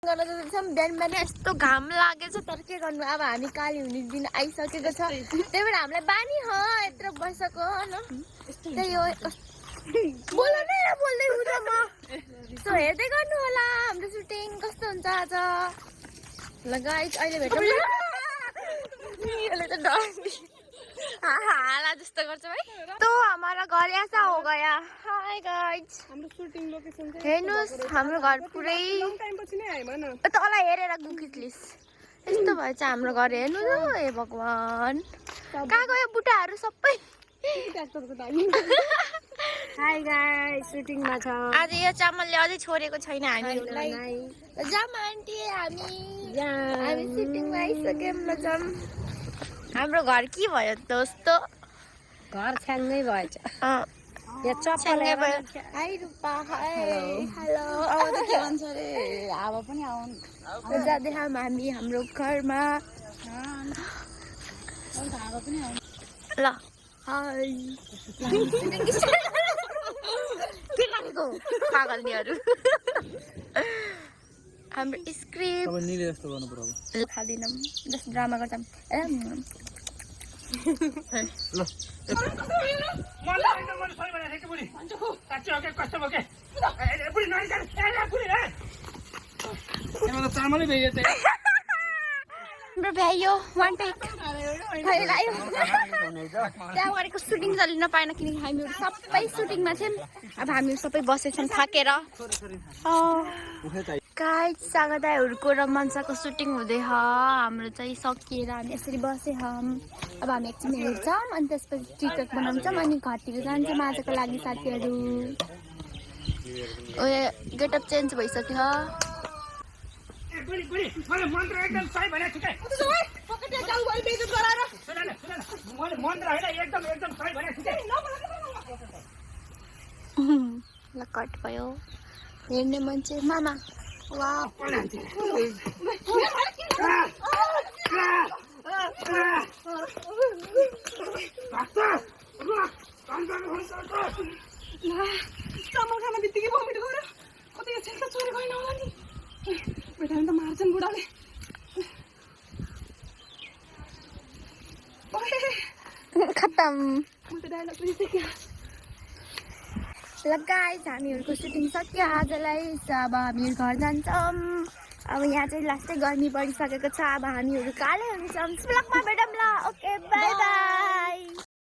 गर्न जाँदैछौँ बिहान बिहान यस्तो घाम लागेछ तर के गर्नु अब हामी काली हुने दिन आइसकेको छ त्यही भएर हामीलाई बानी हो यत्रो बसेको न त्यही हो बोल न बोल्दै हुँदा म सो हेर्दै गर्नु होला हाम्रो सुटिङ कस्तो हुन्छ आज ल गाइस अहिले भेटौँ यसले त डराउँछ हाला जस्तो गर्छ भाइ तो हमारा घर ऐसा हो गया हाय गाइस हाम्रो सुटिङ लोकेसन चाहिँ हेर्नुस् हाम्रो घर पुरै लङ टाइम पछि नै आयो भन तँलाई हेरेर गुखितलिस यस्तो भएछ हाम्रो घर हेर्नु न हे भगवान कहाँ गयो बुढाहरू सबै हाय गाइस सुटिङमा छ आज यो चामलले अझै छोडेको छैन हामीहरूलाई जाम आन्टी हामी सुटिङमा आइसक्यौँ ल जाम हाम्रो घर के भयो दोस्तो घर छ्याङ्गै भएछ यहाँ चप्पलै भयो हाई रूपा हाय हेलो अब त के भन्छ रे हावा पनि आउनु जाँदै हामी हाम्रो घरमा हावा पनि आउनु ल हाय के लागेको पागलनीहरू हाम्रो स्क्रिप्ट अब नीले जस्तो गर्नु पर्यो अब खादिनौँ जस्तो ड्रामा गर्छौँ ल चामलै भेज हाम्रो भ्यायो वान टेक त्यहाँ गरेको सुटिङ चल्न नपाएन किनकि हामीहरू सबै सुटिङमा थियौँ अब हामीहरू सबै बसेछौँ थाकेर गाइस सागरदाईहरूको र मन्साको सुटिङ हुँदै हाम्रो चाहिँ सकिएर हामी यसरी बसेछौँ अब हामी एकछिन हेर्छौँ अनि त्यसपछि टिकटक बनाउँछौँ अनि घरतिर जान्छौँ आजको लागि साथीहरू उयो गेटअप चेन्ज भइसक्यो मन्त्र एकदम सही भने ठिकै मन्त्र होइन एकदम सही भने ठिकै ल कट भयो हेर्ने मान्छे मामा वा चामल खाना बित्तिकै भमिट गऱ्यो कतै यो सेल त चोरी गएन होला नि बेटा त मार्छन् बुढाले खत्तम म त डायलग बिर्सेँ ल गाइस हामीहरूको सुटिङ सक्यो आजलाई अब हामीहरू घर जान्छौँ अब यहाँ चाहिँ लास्टै गर्मी परिसकेको छ अब हामीहरू कालै हुन्छौँ ब्लगमा भेटौँ ल ओके बाई बाई